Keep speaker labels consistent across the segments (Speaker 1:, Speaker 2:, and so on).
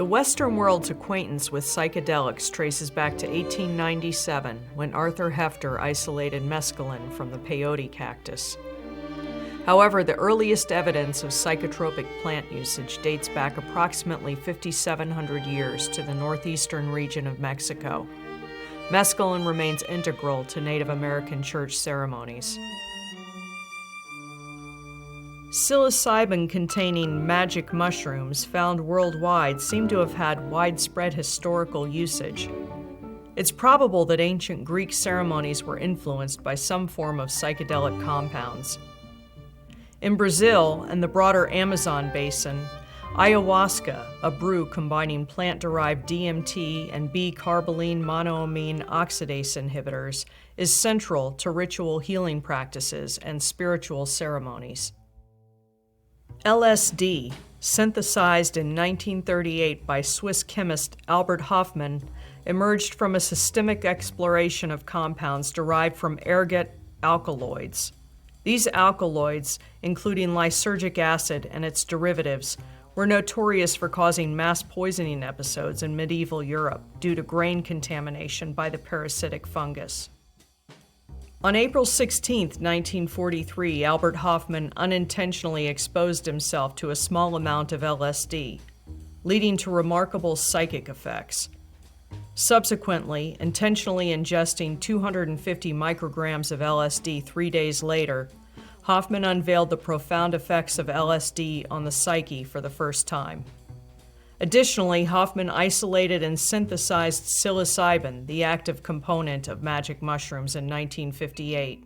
Speaker 1: The Western world's acquaintance with psychedelics traces back to 1897, when Arthur Heffter isolated mescaline from the peyote cactus. However, the earliest evidence of psychotropic plant usage dates back approximately 5,700 years to the northeastern region of Mexico. Mescaline remains integral to Native American church ceremonies. Psilocybin-containing magic mushrooms found worldwide seem to have had widespread historical usage. It's probable that ancient Greek ceremonies were influenced by some form of psychedelic compounds. In Brazil and the broader Amazon basin, ayahuasca, a brew combining plant-derived DMT and B-carboline monoamine oxidase inhibitors, is central to ritual healing practices and spiritual ceremonies. LSD, synthesized in 1938 by Swiss chemist Albert Hoffman, emerged from a systemic exploration of compounds derived from ergot alkaloids. These alkaloids, including lysergic acid and its derivatives, were notorious for causing mass poisoning episodes in medieval Europe due to grain contamination by the parasitic fungus. On April 16, 1943, Albert Hoffman unintentionally exposed himself to a small amount of LSD, leading to remarkable psychic effects. Subsequently, intentionally ingesting 250 micrograms of LSD 3 days later, Hoffman unveiled the profound effects of LSD on the psyche for the first time. Additionally, Hoffman isolated and synthesized psilocybin, the active component of magic mushrooms, in 1958.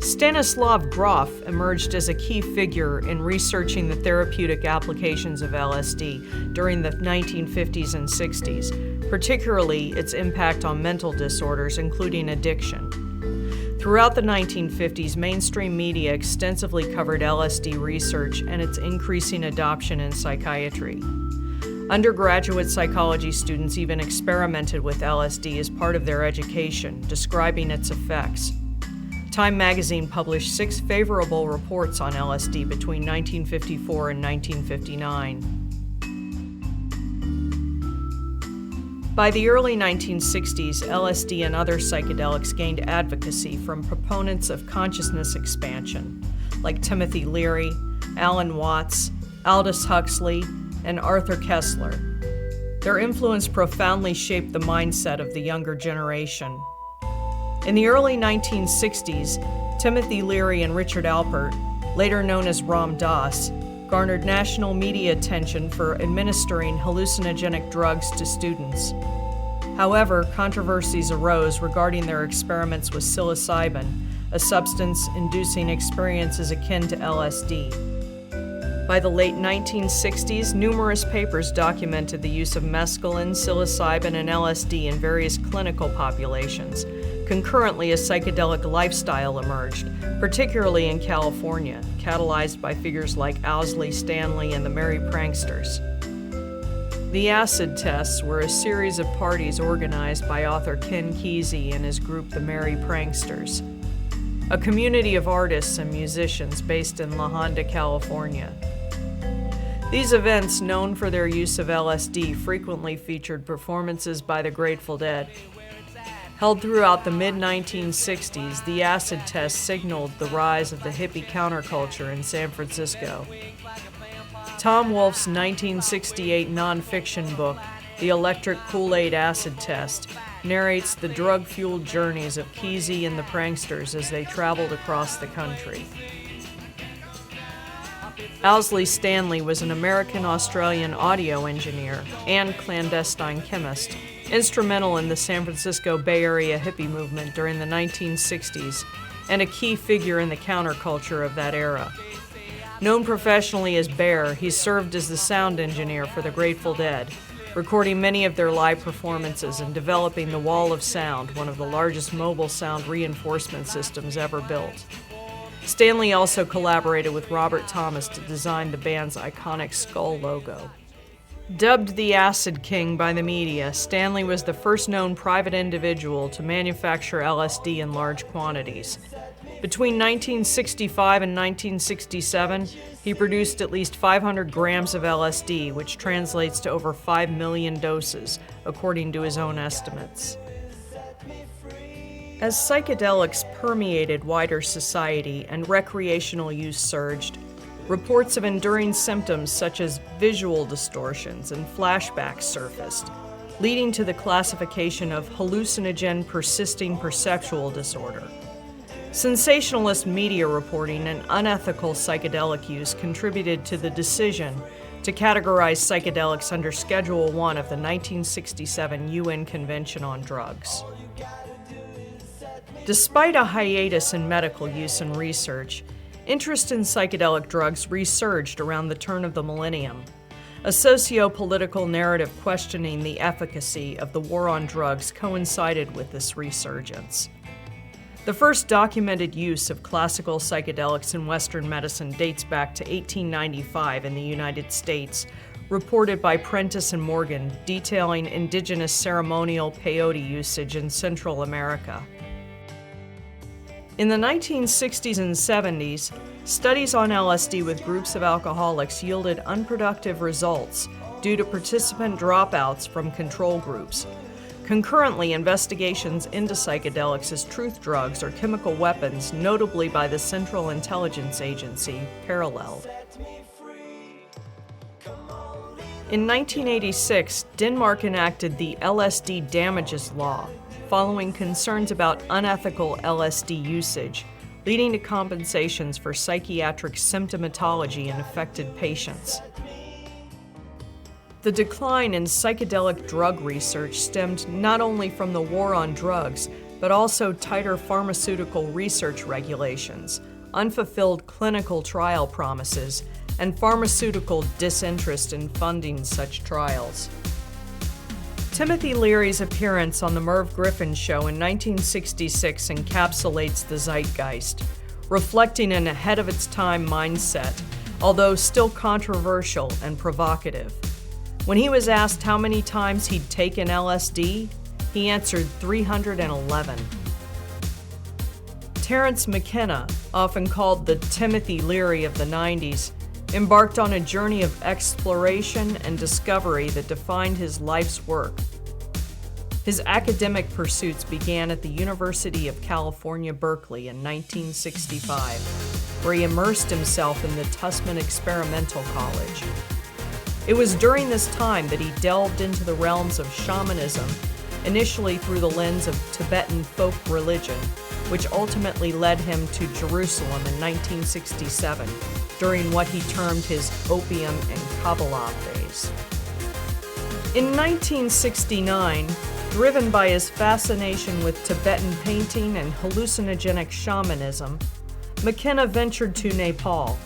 Speaker 1: Stanislav Grof emerged as a key figure in researching the therapeutic applications of LSD during the 1950s and 60s, particularly its impact on mental disorders, including addiction. Throughout the 1950s, mainstream media extensively covered LSD research and its increasing adoption in psychiatry. Undergraduate psychology students even experimented with LSD as part of their education, describing its effects. Time magazine published 6 favorable reports on LSD between 1954 and 1959. By the early 1960s, LSD and other psychedelics gained advocacy from proponents of consciousness expansion, like Timothy Leary, Alan Watts, Aldous Huxley, and Arthur Koestler. Their influence profoundly shaped the mindset of the younger generation. In the early 1960s, Timothy Leary and Richard Alpert, later known as Ram Dass, garnered national media attention for administering hallucinogenic drugs to students. However, controversies arose regarding their experiments with psilocybin, a substance inducing experiences akin to LSD. By the late 1960s, numerous papers documented the use of mescaline, psilocybin, and LSD in various clinical populations. Concurrently, a psychedelic lifestyle emerged, particularly in California, catalyzed by figures like Owsley, Stanley, and the Merry Pranksters. The acid tests were a series of parties organized by author Ken Kesey and his group the Merry Pranksters, a community of artists and musicians based in La Honda, California. These events, known for their use of LSD, frequently featured performances by the Grateful Dead. Held throughout the mid-1960s, the acid test signaled the rise of the hippie counterculture in San Francisco. Tom Wolfe's 1968 nonfiction book, The Electric Kool-Aid Acid Test, narrates the drug-fueled journeys of Kesey and the pranksters as they traveled across the country. Owsley Stanley was an American-Australian audio engineer and clandestine chemist, instrumental in the San Francisco Bay Area hippie movement during the 1960s, and a key figure in the counterculture of that era. Known professionally as Bear, he served as the sound engineer for the Grateful Dead, recording many of their live performances and developing the Wall of Sound, one of the largest mobile sound reinforcement systems ever built. Stanley also collaborated with Robert Thomas to design the band's iconic skull logo. Dubbed the Acid King by the media, Stanley was the first known private individual to manufacture LSD in large quantities. Between 1965 and 1967, he produced at least 500 grams of LSD, which translates to over 5 million doses, according to his own estimates. As psychedelics permeated wider society and recreational use surged, reports of enduring symptoms such as visual distortions and flashbacks surfaced, leading to the classification of hallucinogen persisting perceptual disorder. Sensationalist media reporting and unethical psychedelic use contributed to the decision to categorize psychedelics under Schedule I of the 1967 UN Convention on Drugs. Despite a hiatus in medical use and research, interest in psychedelic drugs resurged around the turn of the millennium. A socio-political narrative questioning the efficacy of the war on drugs coincided with this resurgence. The first documented use of classical psychedelics in Western medicine dates back to 1895 in the United States, reported by Prentice and Morgan, detailing indigenous ceremonial peyote usage in Central America. In the 1960s and 70s, studies on LSD with groups of alcoholics yielded unproductive results due to participant dropouts from control groups. Concurrently, investigations into psychedelics as truth drugs or chemical weapons, notably by the Central Intelligence Agency, paralleled. In 1986, Denmark enacted the LSD damages law, following concerns about unethical LSD usage, leading to compensations for psychiatric symptomatology in affected patients. The decline in psychedelic drug research stemmed not only from the war on drugs, but also tighter pharmaceutical research regulations, unfulfilled clinical trial promises, and pharmaceutical disinterest in funding such trials. Timothy Leary's appearance on The Merv Griffin Show in 1966 encapsulates the zeitgeist, reflecting an ahead-of-its-time mindset, although still controversial and provocative. When he was asked how many times he'd taken LSD, he answered 311. Terence McKenna, often called the Timothy Leary of the 90s, embarked on a journey of exploration and discovery that defined his life's work. His academic pursuits began at the University of California, Berkeley in 1965, where he immersed himself in the Tussman Experimental College. It was during this time that he delved into the realms of shamanism, initially through the lens of Tibetan folk religion, which ultimately led him to Jerusalem in 1967, during what he termed his opium and Kabbalah phase. In 1969, driven by his fascination with Tibetan painting and hallucinogenic shamanism, McKenna ventured to Nepal.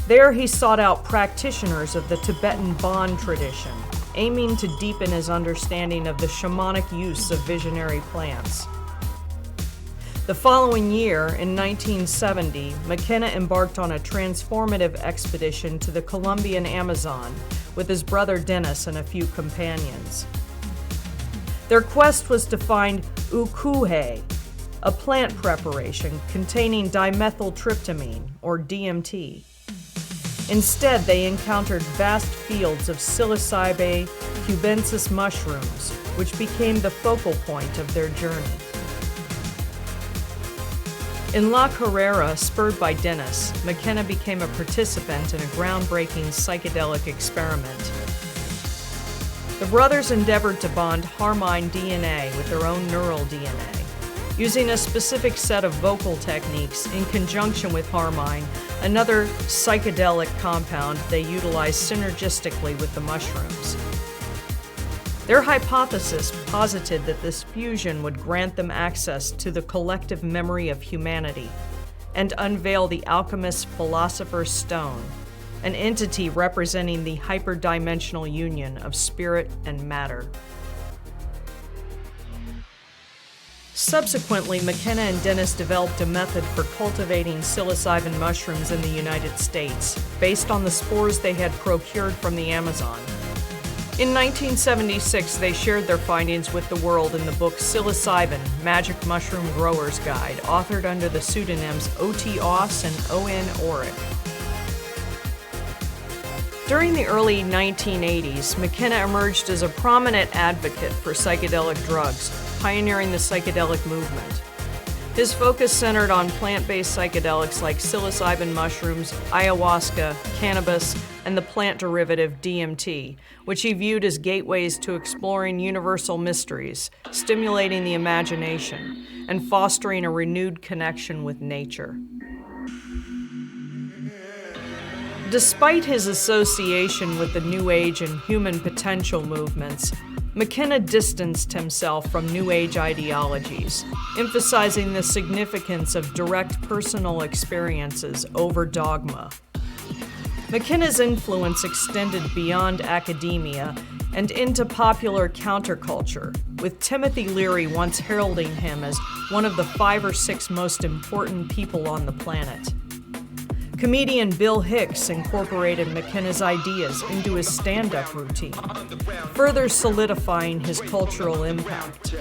Speaker 1: There he sought out practitioners of the Tibetan Bon tradition, aiming to deepen his understanding of the shamanic use of visionary plants. The following year, in 1970, McKenna embarked on a transformative expedition to the Colombian Amazon with his brother Dennis and a few companions. Their quest was to find ukuhe, a plant preparation containing dimethyltryptamine, or DMT. Instead, they encountered vast fields of Psilocybe cubensis mushrooms, which became the focal point of their journey. In La Carrera, spurred by Dennis, McKenna became a participant in a groundbreaking psychedelic experiment. The brothers endeavored to bond harmine DNA with their own neural DNA. Using a specific set of vocal techniques in conjunction with harmine, another psychedelic compound they utilized synergistically with the mushrooms. Their hypothesis posited that this fusion would grant them access to the collective memory of humanity and unveil the alchemist's philosopher's stone, an entity representing the hyperdimensional union of spirit and matter. Subsequently, McKenna and Dennis developed a method for cultivating psilocybin mushrooms in the United States, based on the spores they had procured from the Amazon. In 1976, they shared their findings with the world in the book Psilocybin, Magic Mushroom Grower's Guide, authored under the pseudonyms O.T. Oss and O.N. Oric. During the early 1980s, McKenna emerged as a prominent advocate for psychedelic drugs, pioneering the psychedelic movement. His focus centered on plant-based psychedelics like psilocybin mushrooms, ayahuasca, cannabis, and the plant derivative DMT, which he viewed as gateways to exploring universal mysteries, stimulating the imagination, and fostering a renewed connection with nature. Despite his association with the New Age and human potential movements, McKenna distanced himself from New Age ideologies, emphasizing the significance of direct personal experiences over dogma. McKenna's influence extended beyond academia and into popular counterculture, with Timothy Leary once heralding him as one of the 5 or 6 most important people on the planet. Comedian Bill Hicks incorporated McKenna's ideas into his stand-up routine, further solidifying his cultural impact.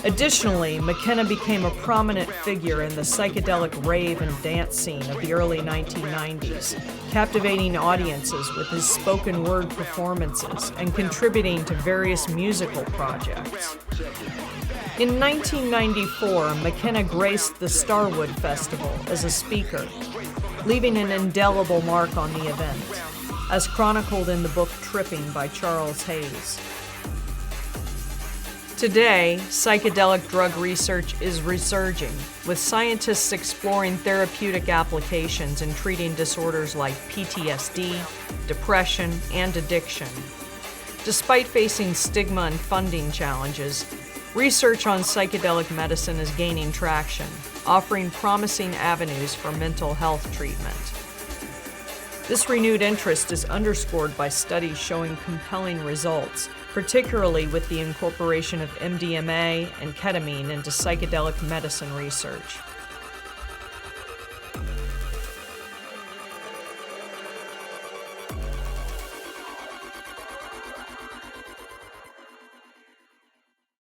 Speaker 1: Additionally, McKenna became a prominent figure in the psychedelic rave and dance scene of the early 1990s, captivating audiences with his spoken word performances and contributing to various musical projects. In 1994, McKenna graced the Starwood Festival as a speaker, leaving an indelible mark on the event, as chronicled in the book Tripping by Charles Hayes. Today, psychedelic drug research is resurging, with scientists exploring therapeutic applications in treating disorders like PTSD, depression, and addiction. Despite facing stigma and funding challenges, research on psychedelic medicine is gaining traction, offering promising avenues for mental health treatment. This renewed interest is underscored by studies showing compelling results, particularly with the incorporation of MDMA and ketamine into psychedelic medicine research.